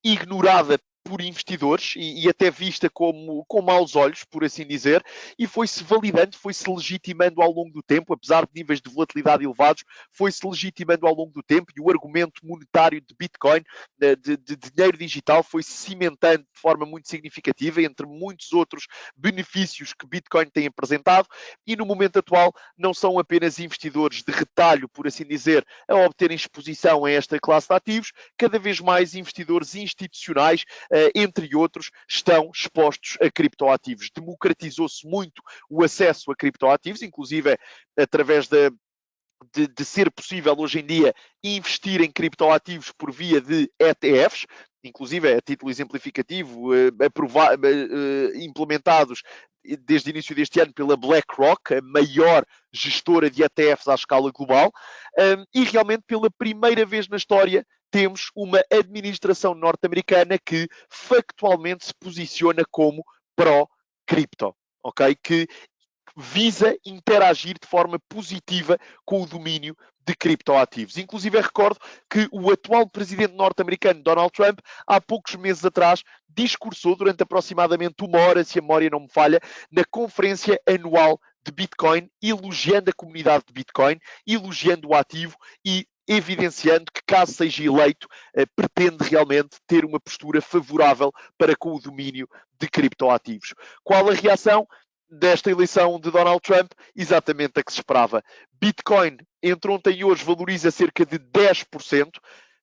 ignorada por investidores e até vista com maus olhos, por assim dizer, e foi-se validando, foi-se legitimando ao longo do tempo, apesar de níveis de volatilidade elevados, foi-se legitimando ao longo do tempo, e o argumento monetário de Bitcoin, de dinheiro digital, foi-se cimentando de forma muito significativa, entre muitos outros benefícios que Bitcoin tem apresentado, e no momento atual não são apenas investidores de retalho, por assim dizer, a obterem exposição a esta classe de ativos, cada vez mais investidores institucionais entre outros, estão expostos a criptoativos. Democratizou-se muito o acesso a criptoativos, inclusive através de ser possível hoje em dia investir em criptoativos por via de ETFs, inclusive a título exemplificativo, implementados desde o início deste ano pela BlackRock, a maior gestora de ETFs à escala global, e realmente pela primeira vez na história temos uma administração norte-americana que factualmente se posiciona como pró-cripto, ok? Que visa interagir de forma positiva com o domínio de criptoativos. Inclusive, eu recordo que o atual presidente norte-americano, Donald Trump, há poucos meses atrás, discursou durante aproximadamente 1 hora, se a memória não me falha, na conferência anual de Bitcoin, elogiando a comunidade de Bitcoin, elogiando o ativo e evidenciando que, caso seja eleito, pretende realmente ter uma postura favorável para com o domínio de criptoativos. Qual a reação desta eleição de Donald Trump? Exatamente a que se esperava. Bitcoin, entre ontem e hoje, valoriza cerca de 10%,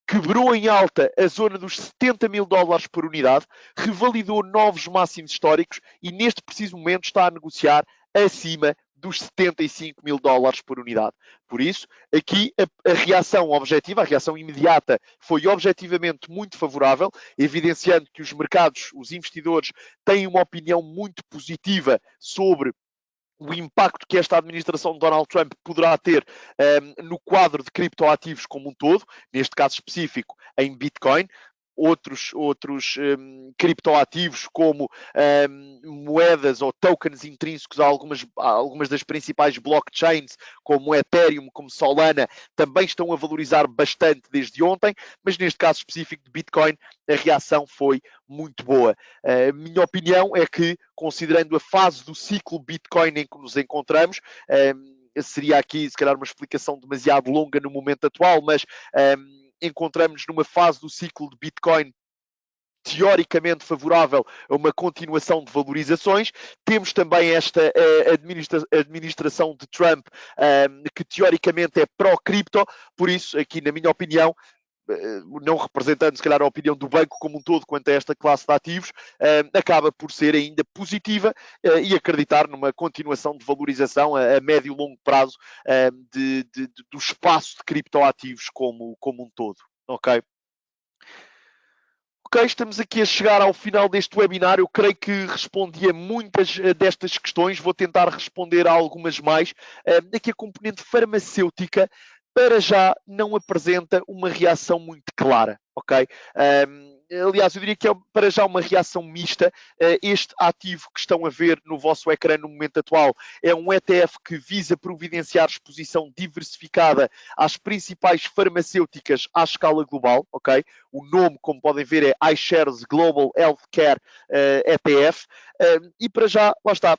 quebrou em alta a zona dos 70 mil dólares por unidade, revalidou novos máximos históricos e neste preciso momento está a negociar acima dos 75 mil dólares por unidade. Por isso, aqui a reação objetiva, a reação imediata, foi objetivamente muito favorável, evidenciando que os mercados, os investidores, têm uma opinião muito positiva sobre o impacto que esta administração de Donald Trump poderá ter no quadro de criptoativos como um todo, neste caso específico em Bitcoin. Outros criptoativos como moedas ou tokens intrínsecos a algumas das principais blockchains, como Ethereum, como Solana, também estão a valorizar bastante desde ontem, mas neste caso específico de Bitcoin, a reação foi muito boa. A minha opinião é que, considerando a fase do ciclo Bitcoin em que nos encontramos, seria aqui, se calhar, uma explicação demasiado longa no momento atual, mas encontramos numa fase do ciclo de Bitcoin teoricamente favorável a uma continuação de valorizações. Temos também esta administração de Trump, que teoricamente é pró-cripto, por isso, aqui na minha opinião, não representando se calhar a opinião do banco como um todo quanto a esta classe de ativos, acaba por ser ainda positiva e acreditar numa continuação de valorização a médio e longo prazo do espaço de criptoativos como um todo. Ok? Ok, estamos aqui a chegar ao final deste webinar. Eu creio que respondi a muitas destas questões. Vou tentar responder a algumas mais. Aqui a componente farmacêutica, para já, não apresenta uma reação muito clara, ok? Aliás, eu diria que é para já uma reação mista. Este ativo que estão a ver no vosso ecrã no momento atual é um ETF que visa providenciar exposição diversificada às principais farmacêuticas à escala global, ok? O nome, como podem ver, é iShares Global Healthcare ETF. E para já, lá está,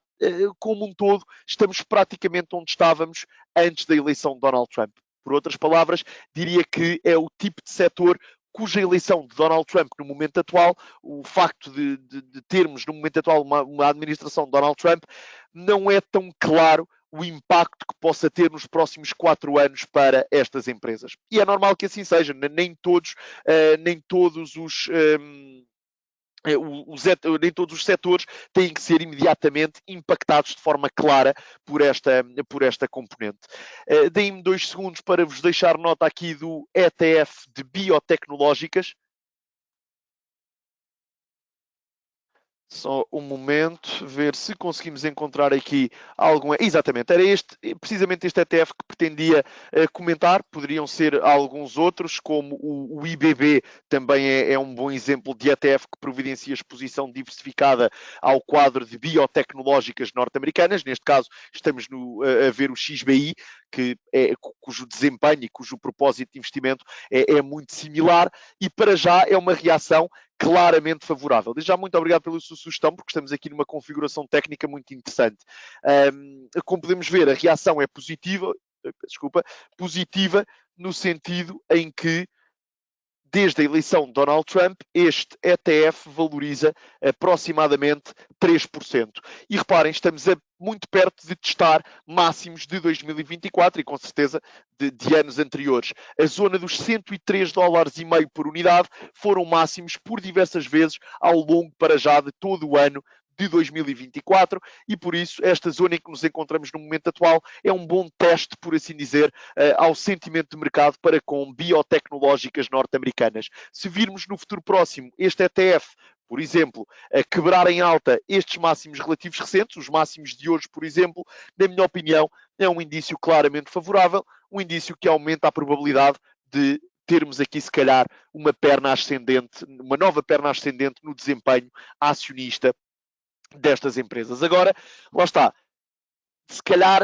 como um todo, estamos praticamente onde estávamos antes da eleição de Donald Trump. Por outras palavras, diria que é o tipo de setor cuja eleição de Donald Trump no momento atual, o facto de termos no momento atual uma administração de Donald Trump, não é tão claro o impacto que possa ter nos próximos 4 anos para estas empresas. E é normal que assim seja, nem todos nem todos os setores têm que ser imediatamente impactados de forma clara por esta componente. Deem-me 2 segundos para vos deixar nota aqui do ETF de biotecnológicas. Só um momento, ver se conseguimos encontrar aqui algum. Exatamente, era precisamente este ETF que pretendia comentar. Poderiam ser alguns outros, como o IBB, também é um bom exemplo de ETF que providencia exposição diversificada ao quadro de biotecnológicas norte-americanas. Neste caso, estamos a ver o XBI, cujo desempenho e cujo propósito de investimento é muito similar, e para já é uma reação claramente favorável. Desde já, muito obrigado pela sua sugestão, porque estamos aqui numa configuração técnica muito interessante. Como podemos ver, a reação é positiva no sentido em que desde a eleição de Donald Trump, este ETF valoriza aproximadamente 3%. E reparem, estamos muito perto de testar máximos de 2024 e com certeza de anos anteriores. A zona dos 103 dólares e meio por unidade foram máximos por diversas vezes ao longo para já de todo o ano de 2024 e por isso esta zona em que nos encontramos no momento atual é um bom teste, por assim dizer, ao sentimento de mercado para com biotecnológicas norte-americanas. Se virmos no futuro próximo este ETF, por exemplo, a quebrar em alta estes máximos relativos recentes, os máximos de hoje, por exemplo, na minha opinião, é um indício claramente favorável, um indício que aumenta a probabilidade de termos aqui, se calhar, uma perna ascendente, uma nova perna ascendente no desempenho acionista destas empresas. Agora, lá está, se calhar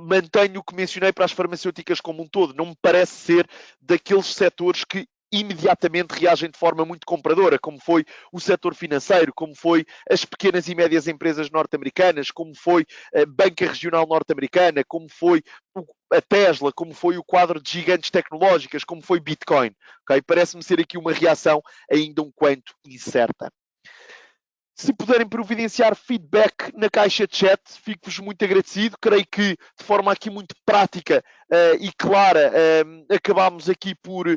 mantenho o que mencionei para as farmacêuticas como um todo. Não me parece ser daqueles setores que imediatamente reagem de forma muito compradora, como foi o setor financeiro, como foi as pequenas e médias empresas norte-americanas, como foi a banca regional norte-americana, como foi a Tesla, como foi o quadro de gigantes tecnológicas, como foi Bitcoin. Okay? Parece-me ser aqui uma reação ainda um quanto incerta. Se puderem providenciar feedback na caixa de chat, fico-vos muito agradecido. Creio que, de forma aqui muito prática e clara, acabámos aqui por...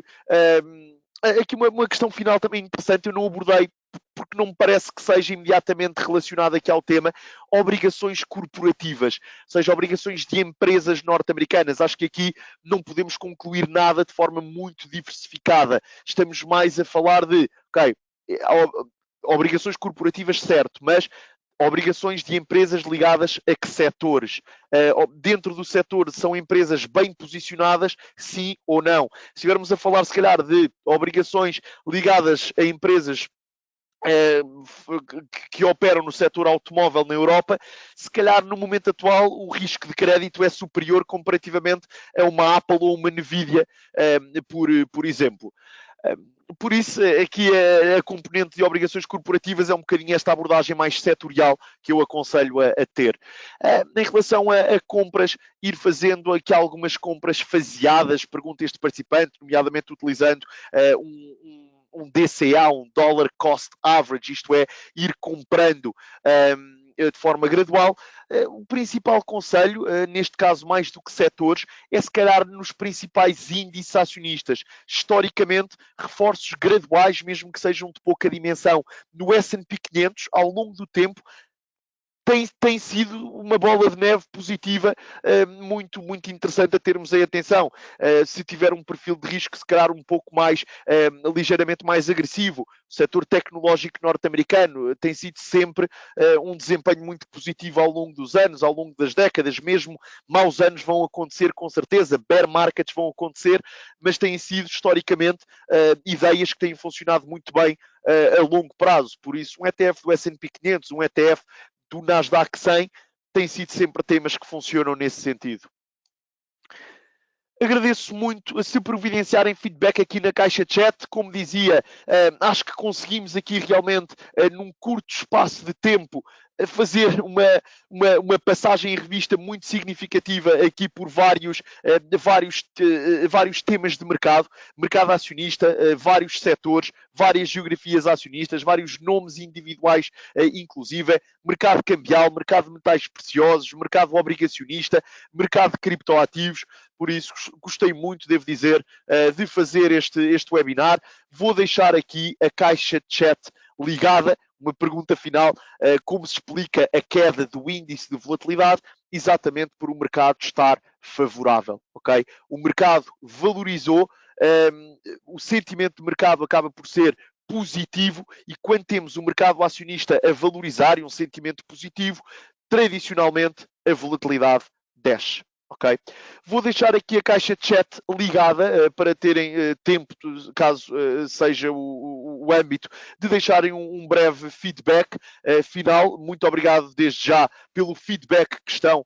aqui uma questão final também interessante, eu não abordei porque não me parece que seja imediatamente relacionado aqui ao tema, obrigações corporativas, ou seja, obrigações de empresas norte-americanas. Acho que aqui não podemos concluir nada de forma muito diversificada. Estamos mais a falar de, ok, obrigações corporativas, certo, mas obrigações de empresas ligadas a que setores? Dentro do setor são empresas bem posicionadas, sim ou não? Se estivermos a falar, se calhar, de obrigações ligadas a empresas que operam no setor automóvel na Europa, se calhar no momento atual o risco de crédito é superior comparativamente a uma Apple ou uma Nvidia, por exemplo. Por isso, aqui a componente de obrigações corporativas é um bocadinho esta abordagem mais setorial que eu aconselho a ter. Em relação a compras, ir fazendo aqui algumas compras faseadas, pergunta este participante, nomeadamente utilizando um DCA, um Dollar Cost Average, isto é, ir comprando de forma gradual. O principal conselho, neste caso mais do que setores, é se calhar nos principais índices acionistas. Historicamente, reforços graduais, mesmo que sejam de pouca dimensão. No S&P 500, ao longo do tempo, tem sido uma bola de neve positiva muito, muito interessante a termos em atenção. Se tiver um perfil de risco, se calhar um pouco mais, ligeiramente mais agressivo, o setor tecnológico norte-americano tem sido sempre um desempenho muito positivo ao longo dos anos, ao longo das décadas, mesmo maus anos vão acontecer com certeza, bear markets vão acontecer, mas têm sido historicamente ideias que têm funcionado muito bem a longo prazo. Por isso, um ETF do S&P 500, um ETF do Nasdaq 100, tem sido sempre temas que funcionam nesse sentido. Agradeço muito se providenciarem feedback aqui na caixa de chat. Como dizia, acho que conseguimos aqui realmente, num curto espaço de tempo, fazer uma passagem em revista muito significativa aqui por vários temas de mercado acionista, vários setores, várias geografias acionistas, vários nomes individuais, inclusive, mercado cambial, mercado de metais preciosos, mercado obrigacionista, mercado de criptoativos. Por isso, gostei muito, devo dizer, de fazer este webinar. Vou deixar aqui a caixa de chat ligada. Uma pergunta final, como se explica a queda do índice de volatilidade? Exatamente por o mercado estar favorável, ok? O mercado valorizou, o sentimento de mercado acaba por ser positivo e quando temos o mercado acionista a valorizar e um sentimento positivo, tradicionalmente a volatilidade desce. Okay. Vou deixar aqui a caixa de chat ligada para terem tempo, caso seja o âmbito, de deixarem um breve feedback final. Muito obrigado desde já pelo feedback que estão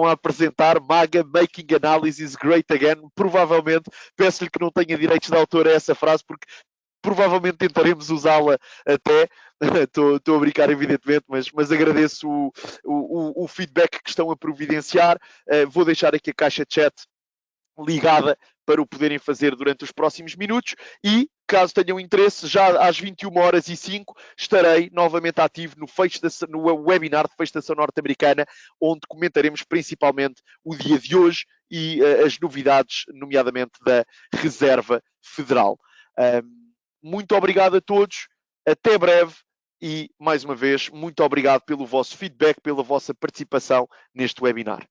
a apresentar. Maga, making analysis great again. Provavelmente, peço-lhe que não tenha direitos de autor a essa frase, porque provavelmente tentaremos usá-la até. Estou a brincar, evidentemente, mas agradeço o feedback que estão a providenciar. Vou deixar aqui a caixa de chat ligada para o poderem fazer durante os próximos minutos e, caso tenham interesse, já às 21h05 estarei novamente ativo no webinar de fecho da ação norte-americana, onde comentaremos principalmente o dia de hoje e as novidades, nomeadamente da Reserva Federal. Muito obrigado a todos, até breve e, mais uma vez, muito obrigado pelo vosso feedback, pela vossa participação neste webinar.